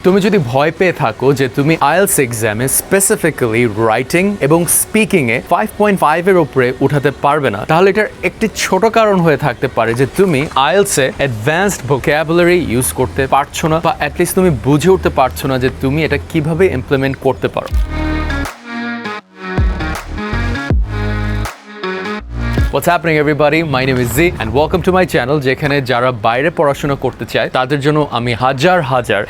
তুমি যদি ভয় পেয়ে থাকো যে তুমি আইএলটিএস এক্সামে স্পেসিফিক্যালি রাইটিং এবং স্পিকিং এ 5.5 এর উপরে উঠাতে পারবে না, তাহলে এটার একটি ছোট কারণ হয়ে থাকতে পারে যে তুমি আইএলটিএস এ অ্যাডভান্সড ভোকাবুলারি ইউজ করতে পারছো না, বা অ্যাটলিস্ট তুমি বুঝে উঠতে পারছো না যে তুমি এটা কিভাবে ইমপ্লিমেন্ট করতে পারো। What's happening everybody? My name is Z and welcome to my channel যেখানে যারা বাইরে পড়াশোনা করতে চায় তাদের জন্য আমি হাজার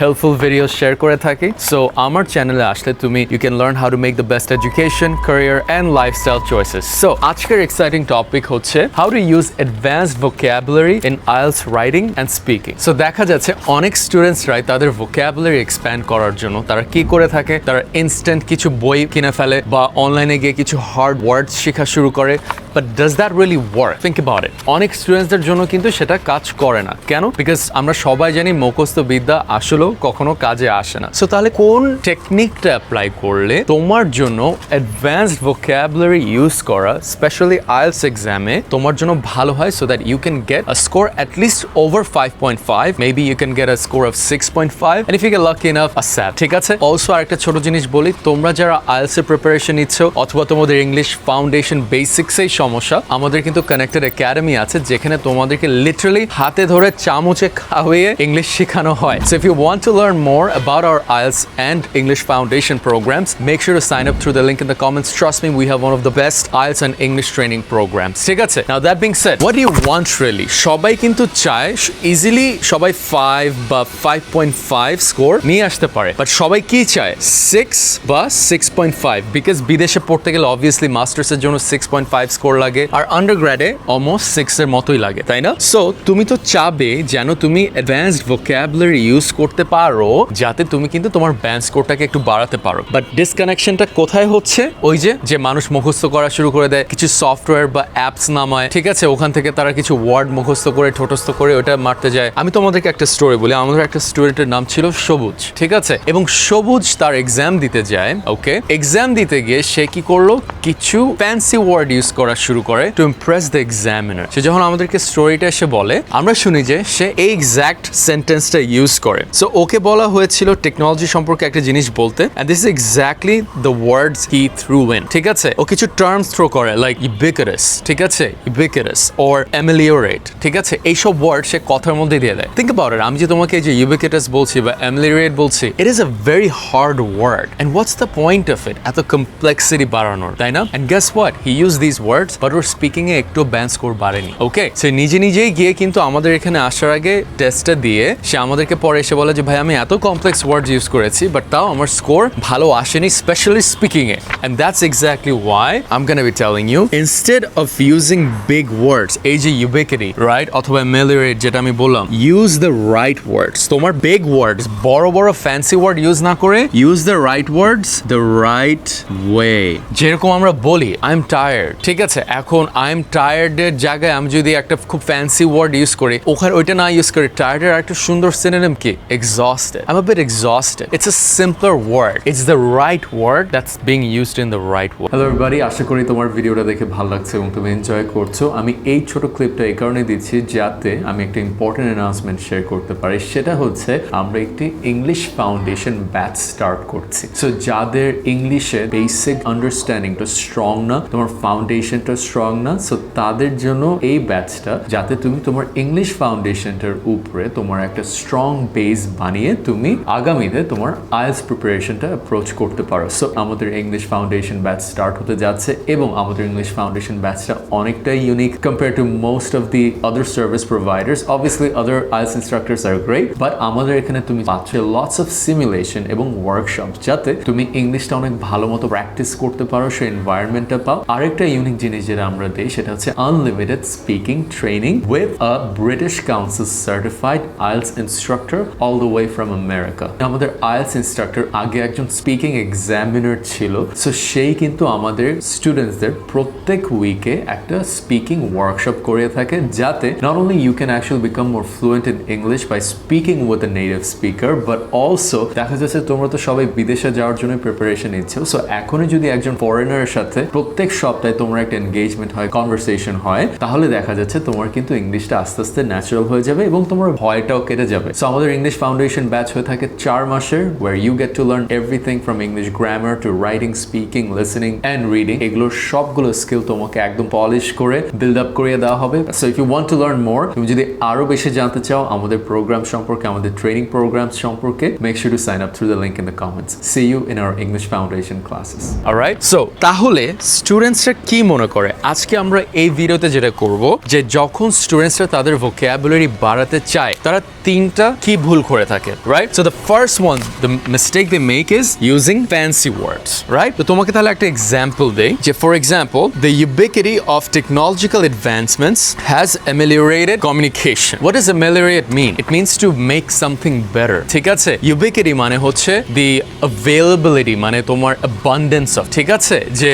helpful videos share করে থাকি। So আমার চ্যানেলে আসলে তুমি you can learn how to make the best education, career and lifestyle choices. So আজকের exciting topic হচ্ছে how to use advanced vocabulary in IELTS writing and speaking. So দেখা যাচ্ছে অনেক স্টুডেন্টসরাই তাদের vocabulary expand করার জন্য তারা কি করে থাকে, তারা ইনস্ট্যান্ট কিছু বই কিনে ফেলে বা অনলাইনে গিয়ে কিছু হার্ড ওয়ার্ডস শেখা শুরু করে। But does that really work? Think about it. অনেক স্টুডেন্টসদের জন্য কিন্তু সেটা কাজ করে না। কেন? বিকজ আমরা সবাই জানি মুখস্থ বিদ্যা আসলেও কখনো কাজে আসে না। সো তাহলে কোন টেকনিকটা অ্যাপ্লাই করলে তোমার জন্য অ্যাডভান্সড ভোকাবুলারি ইউজ করা স্পেশালি আইএলটিএস এক্সামে তোমার জন্য ভালো হয়, so that you can get a score at least over 5.5, maybe you can get a score of 6.5 and if you get lucky enough a 7। ঠিক আছে? অলসো আরেকটা ছোট জিনিস বলি, তোমরা যারা আইএলটিএস এর প্রিপারেশন নিচ্ছ অথবা তোমাদের ইংলিশ ফাউন্ডেশন বেসিক্স এই সমস্যা, আমাদের কিন্তু কানেক্টেড একাডেমি আছে যেখানে তোমাদেরকে লিটারালি হাতে ধরে চামচে খাওয়িয়ে ইংলিশ শেখানো হয়। So if you want to learn more about our IELTS and English foundation programs, make sure to sign up through the link in the comments. Trust me, we have one of the best IELTS and English training programs. ঠিক আছে? Now that being said, what do you want really? সবাই কিন্তু চায় easily সবাই 5 বা 5.5 score নিয়ে আসতে পারে, বাট সবাই কি চায় 6 বা 6.5, বিকজ বিদেশে পড়তে গেলে অবভিয়াসলি মাস্টার্সের জন্য 6.5 স্কোর লাগে আর আন্ডারগ্রেডে অলমোস্ট 6 এর মতোই লাগে, তাই না? সো তুমি তো চাবে যেন তুমি অ্যাডভান্সড ভোকাবুলারি ইউজ করতে পারো যাতে তুমি কিন্তু তোমার ব্যান্ড স্কোরটাকে একটু বাড়াতে পারো। বাট ডিসকানেকশনটা কোথায় হচ্ছে? ওই যে মানুষ মুখস্থ করা শুরু করে দেয়, কিছু সফটওয়্যার বা অ্যাপস নামায়, ঠিক আছে, ওখান থেকে তারা কিছু ওয়ার্ড মুখস্থ করে ঠোঁটস্থ করে ওটা মারতে যায়। আমি তোমাদেরকে একটা স্টোরি বলি, আমাদের একটা স্টুডেন্টের নাম ছিল সবুজ, ঠিক আছে, এবং সবুজ তার এক্সাম দিতে যায়। ওকে, এক্সাম দিতে গিয়ে সে কি করলো, কিছু ফ্যান্সি ওয়ার্ড ইউজ করা শুরু করে টু ইমপ্রেস দ্য এক্সামিনার। সে যখন আমাদেরকে স্টোরিটা এসে বলে, আমরা শুনি যে সে এই এক্সাক্ট সেন্টেন্সটা ইউজ করে। সো ওকে বলা হয়েছিল টেকনোলজি সম্পর্কে একটা জিনিস বলতে, and this is exactly the words he threw in. ঠিক আছে, ও কিছু টার্মস থ্রো করে লাইক ইউবিকুইটাস, ঠিক আছে, ইউবিকুইটাস অর অ্যামেলিওরেট, ঠিক আছে, এইসব ওয়ার্ড সে কথার মধ্যে দিয়ে দেয়। থিঙ্ক অ্যাবাউট ইট, আমি যে তোমাকে এই যে ইউবিকুইটাস বলছি বা অ্যামেলিওরেট বলছি, it is a very hard word, and what's the point of it? এত কমপ্লেক্সিটি বাড়ানোর, তাই না? And guess what, he use this words but ওর স্পিকিং এ একটু ব্যান্ড স্কোর বাড়েনি। ওকে, সে নিজেই গিয়ে কিন্তু আমাদের এখানে আসার আগে টেস্টটা দিয়ে সে আমাদেরকে পরে এসে বলে যে ভাই আমি এত কমপ্লেক্স ওয়ার্ড ইউজ করেছি বাট তাও আমার স্কোর ভালো আসেনি, স্পেশালি স্পিকিং এ। And that's exactly why I am gonna be telling you, instead of using big words, এই যে ইউবিকুইটি, রাইট, অথবা অ্যামেলিওরেট যেটা আমি বললাম, ইউজ দ্য রাইট ওয়ার্ডস। তোমার বিগ ওয়ার্ডস, বড় ফ্যান্সি ওয়ার্ড ইউজ না করে use the right words the right way. যেরকম আমরা বলি আই এম টায়ার্ড, ঠিক আছে, এখন আই এম টায়ার্ডের জায়গায় আমি যদি একটা খুব ফ্যান্সি ওয়ার্ড ইউজ করি, ওখানে ওইটা না ইউজ করি, টায়ার্ডের একটা সুন্দর সিনোনিম কি? Exhausted. I am a bit exhausted. It's a simpler word, it's the right word that's being used in the right way. Hello everybody, আশা করি তোমার ভিডিওটা দেখে ভালো লাগছে এবং তুমি এনজয় করছো। আমি এই ছোট ক্লিপটা এই কারণে দিচ্ছি যাতে আমি একটা ইম্পর্টেন্ট অ্যানাউন্সমেন্ট শেয়ার করতে পারি। সেটা হচ্ছে আমরা একটি ইংলিশ ফাউন্ডেশন ব্যাচ স্টার্ট করছি। সো যাদের ইংলিশে বেসিক আন্ডারস্ট্যান্ডিংটা স্ট্রং না, তোমার ফাউন্ডেশনটা স্ট্রং না, সো তাদের জন্য এই ব্যাচটা, যাতে তুমি তোমার ইংলিশ ফাউন্ডেশনটার উপরে তোমার একটা স্ট্রং বেস বানিয়ে তুমি আগামীতে তোমার আইএলটিএস প্রিপারেশনটা অ্যাপ্রোচ করতে পারো। সো আমাদের ইংলিশ ফাউন্ডেশন ব্যাচ স্টার্ট হতে যাচ্ছে এবং আমাদের ইংলিশ ফাউন্ডেশন ব্যাচটা অনেকটাই unique compare to most of the other service providers. Obviously other IELTS instructors are great, but আমাদের এখানে তুমি পাচ্ছ লটস অফ সিমুলেশন এবং ওয়ার্কশপ, যাতে তুমি ইংলিশটা অনেক ভালো মতো প্র্যাকটিস করতে পারো, সেই এনভায়রনমেন্টটা পাও। আরেকটা ইউনিক জিনিস যেটা আমরা দিই সেটা হচ্ছে unlimited speaking training with a British Council certified IELTS instructor all the way from America. আমাদের IELTS instructor আগে একজন স্পিকিং এক্সামিনার ছিল, সো সেই কিন্তু আমাদের স্টুডেন্টসদের প্রত্যেক উইকে একটা স্পিকিং ওয়ার্কশপ করে থাকে, যাতে not only you can actually become more fluent in English by speaking with a native speaker, but also দেখা যাচ্ছে তোমরা তো সবাই বিদেশে যাওয়ার জন্য প্রিপারেশন নিচ্ছ, সো এখনই যদি একজন ফরেনারের সাথে প্রত্যেক সপ্তাহে তোমরা একটা এনগেজমেন্ট হয়, কনভারসেশন হয়, তাহলে দেখা যাচ্ছে তোমার কিন্তু ইংলিশটা আস্তে আস্তে ন্যাচারাল হয়ে যাবে এবং তোমার ভয়টাও কেটে যাবে। সো আমাদের ইংলিশ ফাউন্ডেশন ব্যাচ হয়ে থাকে 4 মাসের, where you get to learn everything from English grammar to writing, speaking, listening and reading. এগুলোর সবগুলো স্কিল তোমাকে একদম পলিশ করে বিল্ড আপ করিয়ে দেওয়া হবে। So if you want to learn more, তুমি যদি আরো বেশি জানতে চাও আমাদের প্রোগ্রাম সম্পর্কে, আমাদের ট্রেনিং প্রোগ্রামস সম্পর্কে, make sure to sign up through the link in the comments. See you in our English foundation classes. Alright, so তাহলে স্টুডেন্টসরা কি মনে করে আজকে আমরা এই ভিডিওতে যেটা করব, যে যখন স্টুডেন্টসরা তাদের ভোকাবুলারি বাড়াতে চায় তারা তিনটা কি ভুল করে থাকে, right? So the first one, the mistake they make is using fancy words, right? তো তোমাকে তাহলে একটা এক্সাম্পল দেই, যে for example, the ubiquity of technological advancements has ameliorated communication. What does ameliorate mean? It means to make something better. ঠিক আছে? Ubiquity মানে হচ্ছে the availability, মানে তোমার abundance of, ঠিক আছে? যে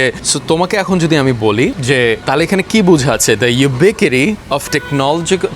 তোমাকে এখন যদি আমি বলি যে তাহলে এখানে কি বোঝাচ্ছে, the ubiquity of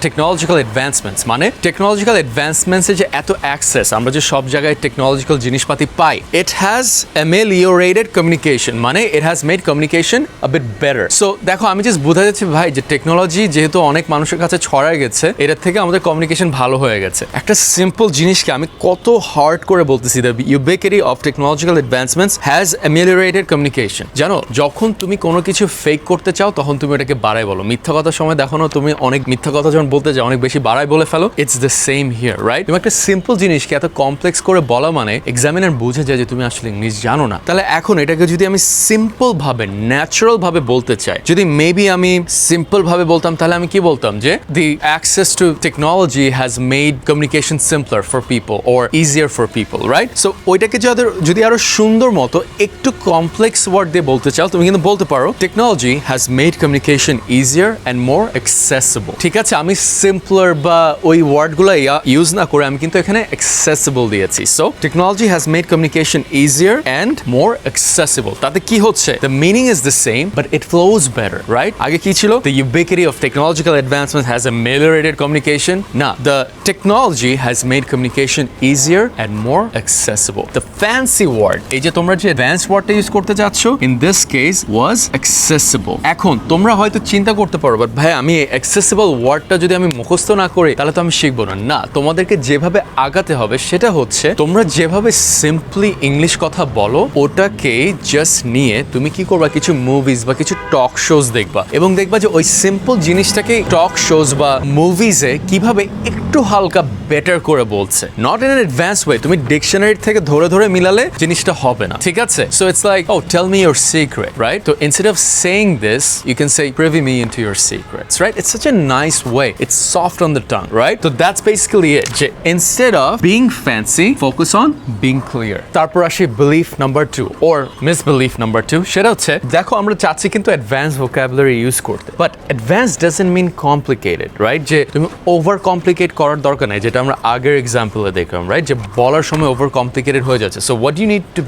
technological advancements, মানে টেকনোলজিক্যাল অ্যাডভান্সমেন্টসে যে এত অ্যাক্সেস, আমরা যে সব জায়গায় টেকনোলজিক্যাল জিনিসপাতি পাই, it has ameliorated communication, মানে it has made communication a bit better. So দেখো, আমি জাস্ট বোঝা যাচ্ছে ভাই যে টেকনোলজি যেহেতু অনেক মানুষের কাছে ছড়ায় গেছে, এটার থেকে আমাদের কমিউনিকেশন ভালো হয়ে গেছে। একটা সিম্পল জিনিসকে আমি কত হার্ড করে বলতেছি, the ubiquity of technological advancements has ameliorated communication. জানো, যখন তুমি কোনো কিছু ফেক করতে চাও তখন তুমি ওটাকে বাড়াই বলো। মিথ্যা কথার সময় দেখো না, তুমি অনেক মিথ্যা কথা যখন বলতে যাও অনেক বেশি বাড়াই বলে ফেলো। It's the same here, right? তুমি একটা সিম্পল জিনিসকে এত কমপ্লেক্স করে বলা মানে এক্সামিনার বুঝে যায় যে তুমি আসলে ইংলিশ জানো না। তাহলে এখন এটাকে যদি আমি সিম্পল ভাবে, ন্যাচারাল ভাবে বলতে চাই, যদি মেবি আমি সিম্পল ভাবে বলতাম, তাহলে আমি কি বলতাম, যে the access to technology has made communication simpler for people or easier for people, right? So ওইটাকে যদি আরো সুন্দর মতো একটু কমপ্লেক্স ওয়ার্ড দিয়ে বলতে চাও, তুমি কিন্তু বলতে পারো technology has made communication easier and more accessible. ঠিক আছে, আমি সিম্পলার বা ওই ওয়ার্ডগুলো ইউজ না করে আমি কিন্তু এখানে অ্যাক্সেসিবল দিয়েছি। So technology has made communication easier and more accessible. তাতে কি হচ্ছে, the meaning is the same but it flows better, right? আগে কি ছিল, the ubiquity of technological advancement has ameliorated communication, না, the technology has made communication easier and more accessible. The fancy word, এই যে তোমরা যে advanced ওয়ার্ডটা use করতে যাচ্ছ, in this case was accessible. এখন তোমরা হয়তো চিন্তা করতে পারো, বাট ভাই আমি accessible ওয়ার্ডটা যদি আমি মুখস্থ না করি তাহলে তো আমি শিখবো না। না, তোমাদেরকে যেভাবে আগাতে হবে সেটা হচ্ছে তোমরা যেভাবে সিম্পলি ইংলিশ কথা বলো ওটাকে জাস্ট নিয়ে তুমি কি করবা, কিছু মুভিজ বা কিছু টক শোজ দেখবা এবং দেখবা যে ওই সিম্পল জিনিসটাকে টক শোজ বা মুভিজে কিভাবে একটু হালকা বেটার করে বলছে, not in an advance way. তুমি ডিকশনারি থেকে ধরে ধরে মিলালে জিনিসটা হবে না, ঠিক আছে? So it's like, oh tell me your secret, right? তো instead of saying this you can say privy me into your secrets, right? It's such a nice way, it's soft on the tongue, right? তো that's basically it, যে instead of being fancy focus on being clear. তারপর আসি belief number 2 or misbelief number 2, সেটা হচ্ছে দেখো আমরা চাচ্ছি কিন্তু অ্যাডভান্স ভোকাবুলারি ইউজ করতে, but advance doesn't mean complicated, right? যে তুমি ওভার কমপ্লিকেট করার দরকার নাই, যেটা আমরা আগের এক্সাম্পলে দেখলাম, রাইট? যে বলার সময় ওভার কমপ্লিকেটেড হয়ে যাচ্ছে। So what you need to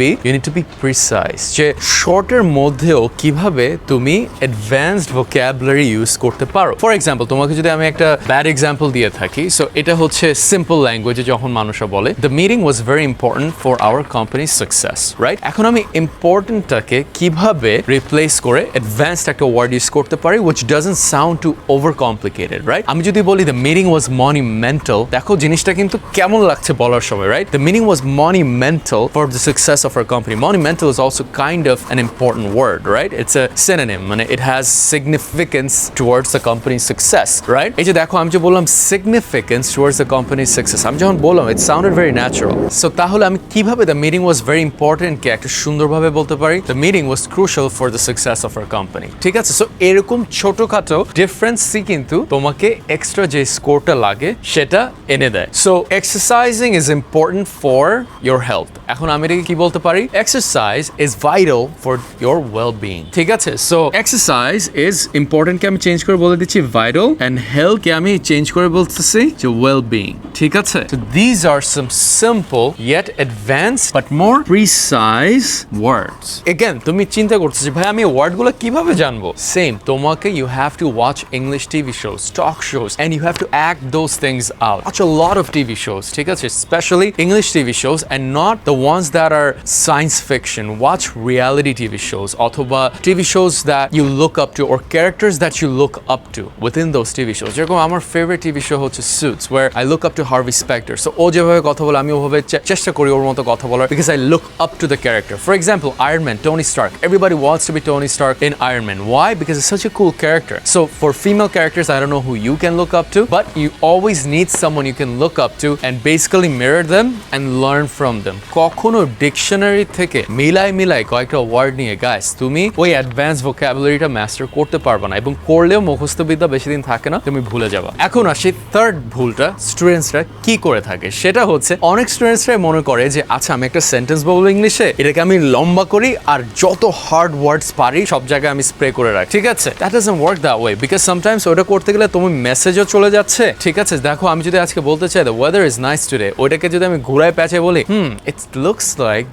be precise, যে শর্টের মধ্যেও কিভাবে তুমি অ্যাডভান্সড ভোকাবুলারি ইউজ করতে পারো। ফর এক্সাম্পল, তোমাকে যদি আমি একটা ব্যাড এক্সাম্পল দিয়ে থাকি, সো এটা হচ্ছে সিম্পল ল্যাঙ্গুয়েজে যখন মানুষরা বলে the meeting was very important for our companies success, right? এখন আমি ইম্পর্টেন্টটাকে কিভাবে রিপ্লেস করে অ্যাডভান্সড একটা ওয়ার্ড ইউজ করতে পারি which doesn't sound too over complicated, right? আমি যদি বলি the meeting was monumental, দেখো জিনিসটা কিন্তু কেমন লাগছে বলার সময়, right? The meeting was monumental for the success of our company. Monumental is also kind of an important word, right? It's a synonym, মানে it has significance towards the company's success, right? এই যে দেখো আমি যে বললাম significance towards the company's success, আমি যখন বললাম it sounded very natural. So তাহলে আমি কিভাবে the meeting was very important কে একটা সুন্দরভাবে বলতে পারি, the meeting was crucial for the success of our company, ঠিক আছে? সো এরকম ছোটখাটো ডিফারেন্সই কিন্তু তোমাকে এক্সট্রা যে স্কোরটা লাগে সেটা এনে দেয়। So exercising is important for your health. এখন আমি এটাকে কি বলতে পারি, exercise is vital for your well being, ঠিক আছে? সো এক্সারসাইজ ইজ ইম্পর্টেন্ট কে আমি চেঞ্জ করে বলে দিচ্ছি ভাইটাল, এন্ড হেলথ কে আমি চেঞ্জ করে বলতেছি যে ওয়েল বিং, ঠিক আছে? So these are some simple yet advanced but more precise words. Again তুমি চিন্তা করতেছো যে ভাই আমি ওয়ার্ডগুলো কিভাবে জানবো? সেম, তোমাকে you have to watch English TV shows, talk shows, and you have to act those things out. Watch a lot of TV shows, ঠিক আছে? Especially English TV shows and not the ones that are science fiction, watch reality TV shows অথবা TV shows that you look up to or characters that you look up to within those TV shows. যেরকম আমার favorite TV show হচ্ছে Suits, where I look up to Harvey Specter. So ও যেভাবে কথা বলে আমি ওভাবে চেষ্টা করি ওর মতো কথা বলার, because I look up to the character. For example, Iron Man, Tony Stark. Everybody wants to be Tony Stark in Iron Man. Why? Because it's such a cool character. So for female characters, I don't know who you can look up to, but you always need someone you can look up to and basically mirror them and learn from them. কখনো dictionary থেকে মিলাই কয়েকটা word নিয়ে guys তুমি ওই advance ভোকাবুলারিটা master করতে পারবে না, এবং করলেও মুখস্থ বিদ্যা বেশি দিন থাকে না, তুমি ভুলে যাবে। এখন আসি থার্ড ভুলটা স্টুডেন্টসরা কি করে থাকে, সেটা হচ্ছে অনেক স্টুডেন্টসরাই মনে করে যে আচ্ছা আমি একটা সেন্টেন্স বলবো ইংলিশে, এটাকে আমি লম্বা করি আর যত হার্ড ওয়ার্ডস পারি সব জায়গায় আমি স্প্রে করে রাখি, ঠিক আছে? That doesn't work that way, because sometimes ওটা করতে গেলে তুমি মেসেজও চলে যাচ্ছে, ঠিক আছে? দেখো আমি যদি আজকে বলতে চাই the weather is nice today, ওইটাকে যদি আমি ঘুরায় প্যাচে বলি it looks like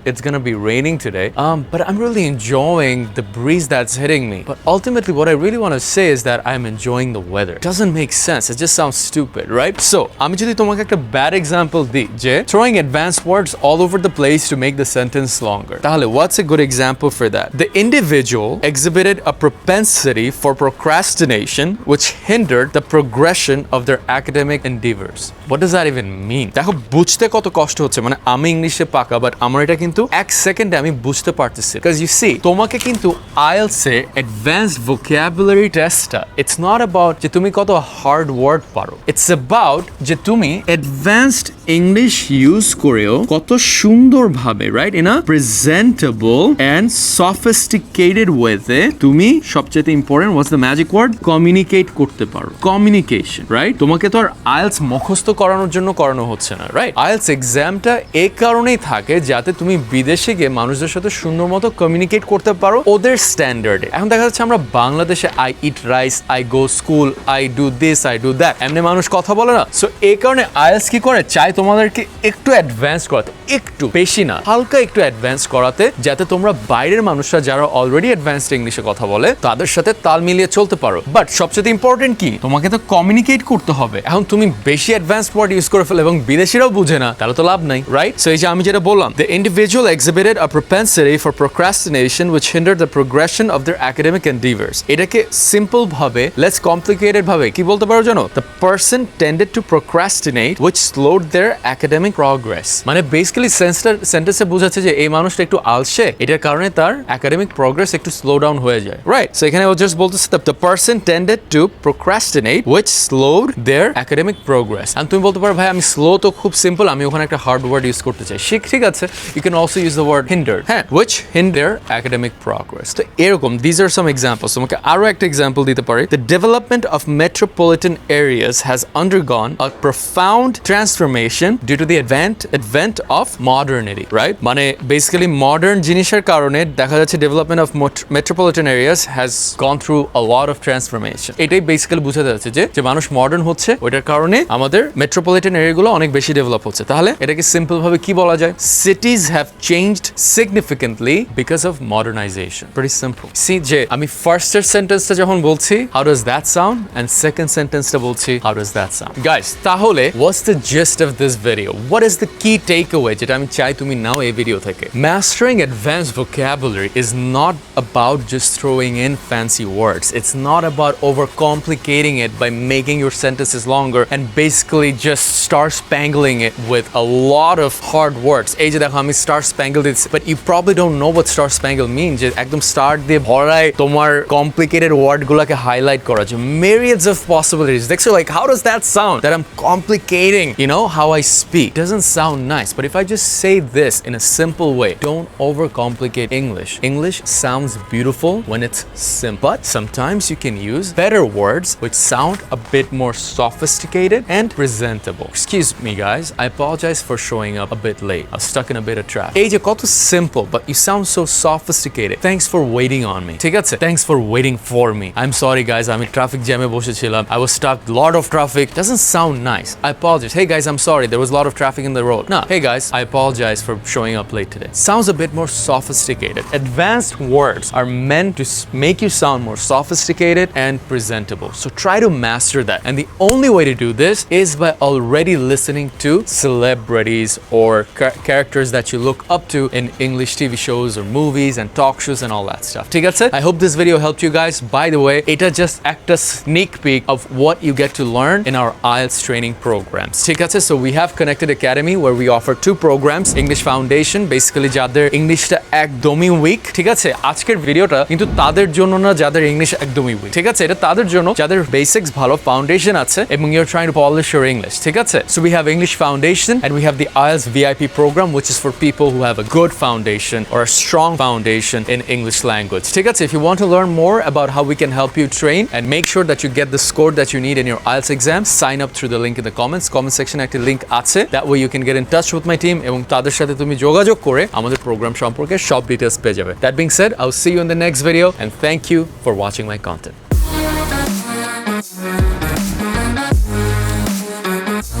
it's gonna be raining today, but I'm really enjoying the breeze that's hitting me, but ultimately what I really want to say is that I'm enjoying the weather. It doesn't make sense, it just sounds stupid, right? So আমি যদি তোমাকে একটা bad example দিই যে throwing advanced words all over the place to make the sentence longer, তাহলে what's a good example for that? The individual exhibited a propensity for procrastination which hindered the progression of their academic endeavors. What does that even mean? দেখো বুঝতে কত কষ্ট হচ্ছে, মানে আমি ইংলিশে পাকা বাট আমার এটা কিন্তু এক সেকেন্ডে আমি বুঝতে পারতেছি, because you see তোমাকে কিন্তু IELTS এ অ্যাডভান্সড ভোকাবুলারি টেস্টটা ইটস নট অ্যাবাউট যে তুমি কত হার্ড ওয়ার্ড পারো, ইটস অ্যাবাউট যে তুমি অ্যাডভান্সড ইংলিশ ইউজ করেও কত সুন্দরভাবে, right, in a presentable and sophisticated ওয়েতে তুমি সবচেয়ে important what's the magic word communicate করতে পারো। Communication, right? তোমাকে তো আর IELTS মুখস্থ করানোর জন্য করানো হচ্ছে না, রাইট? IELTS এক্সামটা এই কারণেই থাকে যাতে তুমি বিদেশে গিয়ে মানুষদের সাথে সুন্দর মতো কমিউনিকেট করতে পারো ওদের স্ট্যান্ডার্ডে। এখন দেখা যাচ্ছে আমরা বাংলাদেশে I eat rice, I go school, I do this, I do that, এমনি মানুষ কথা বলে না। সো এই কারণে IELTS কি করে, চাই তোমাদেরকে একটু অ্যাডভান্স করাতে, একটু বেশি না, হালকা একটু অ্যাডভান্স করাতে, যাতে তোমরা বাইরের মানুষরা যারা অলরেডি অ্যাডভান্সড ইংলিশে কথা বলে তাদের সাথে তাল মিলিয়ে চলতে পারো। বাট সবচেয়ে ইম্পর্টেন্ট কি, তোমাকে তো কমিউনিকেট করতে হবে। এখন তুমি বেশি অ্যাডভান্সড ওয়ার্ড ইউজ করে ফেলে এবং বিদেশিরাও বুঝে না, তাহলে তো লাভ নাই, রাইট? সো এই যে আমি যেটা বললাম, the individual exhibited a propensity for procrastination which hindered the progression of their academic endeavors. এটাকে সিম্পল ভাবে, লেটস কমপ্লিকেটেড ভাবে কি বলতে পারো জানো? The person tended to procrastinate which slowed their academic progress. মানে বেসিক্যালি সেন্টেন্সে বোঝাচ্ছে যে এই মানুষটা একটু আলসে, এটার কারণে তার একাডেমিক প্রগ্রেস একটু স্লো ডাউন হয়ে যায়, রাইট? সো এখানে ও জাস্ট বলতেছে the person tended to procrastinate which slowed their academic progress. আর তুমি বলতে পারো ভাই আমি স্লো তো খুব সিম্পল, আমি ওখানে একটা হার্ড ওয়ার্ড ইউজ করতে চাই, ঠিক আছে, you can also use the word hindered, হ্যাঁ, which hinder academic progress. তো এরকম these are some examples. তোমাকে আরো একটা এক্সাম্পল দিতে পারি, the development of metropolitan areas has undergone a profound transformation due to the advent of modernity, right? মানে basically modern জিনিসের কারণে দেখা যাচ্ছে development of metropolitan areas has gone through a lot of transformation. এটাই basically বোঝাতে যাচ্ছে যে মানুষ মডার্ন হচ্ছে, ওইটার কারণে আমাদের মেট্রোপলিটন এরিয়াগুলো অনেক বেশি ডেভেলপ হচ্ছে। তাহলে এটাকে সিম্পল ভাবে কি বলা যায়? Cities have changed significantly because of modernization. Pretty simple. See যে আমি ফার্স্টের সেন্টেন্সটা যখন বলছি how does that sound, and second সেন্টেন্সটা বলছি how does that sound. Guys, তাহলে what's the gist of this video? What is the key takeaway যেটা আমি চাই তুমি নাও এই ভিডিও থেকে? Mastering advanced vocabulary is not about just throwing in fancy words. It's not about overcomplicating it by making your sentences longer and basically just star-spangling it with a lot of hard words. এই যে দেখো আমি star-spangled it, but you probably don't know what star-spangled means. যে একদম star দিয়ে ভরায় তোমার complicated word গুলাকে highlight করা, যে myriads of possibilities. দেখছো, like how does that sound? That I'm complicating, you know, how I speak. It doesn't sound nice, but if I just say this in a simple way, don't overcomplicate English. English sounds beautiful when it's simple, but sometimes you can use better words which sound a bit more sophisticated and presentable. Excuse me guys, I apologize for showing up a bit late. I was stuck in a bit of traffic. এই যে কত simple, but you sound so sophisticated. Thanks for waiting on me. ঠিক আছে? Thanks for waiting for me. I'm sorry guys, আমি traffic জ্যামে বসেছিলাম. I was stuck, lot of traffic. Doesn't sound nice. I apologize. Hey guys, I'm sorry, there was a lot of traffic in the road. No, hey guys, I apologize for showing up late today. Sounds a bit more sophisticated. Advanced words are meant to make you sound more sophisticated and presentable. So try to master that. And the only way to do this is by already listening to celebrities or characters that you look up to in English TV shows or movies and talk shows and all that stuff. ঠিক আছে? I hope this video helped you guys. By the way, এটা just একটা sneak peek of what you get to learn in our IELTS training programs. ঠিক আছে? So we have Connected Academy where we offer 2 programs. English Foundation, basically যাদের ইংলিশটা একদমই week, ঠিক আছে? আজকের ভিডিওটা কিন্তু তাদের জন্য না যাদের ইংলিশ একদমই উইক, ঠিক আছে? এটা তাদের জন্য যাদের বেসিক্স ভালো, ফাউন্ডেশন আছে এবং you're trying to polish your English, ঠিক আছে? So we have English Foundation and we have the IELTS VIP program, which is for people who have a good foundation or a strong foundation in English language. ঠিক আছে? If you want to learn more about how we can help you train and make sure that you get the score that you need in your IELTS exam, sign up through the link in the comments. Comment section একটা link আছে. That way you can get in touch with my team এবং তাদের সাথে তুমি যোগাযোগ করে আমাদের program সম্পর্কে সব ডিটেইলস পেয়ে যাবে. That being said, I'll see you in the next video and thank you for watching my content.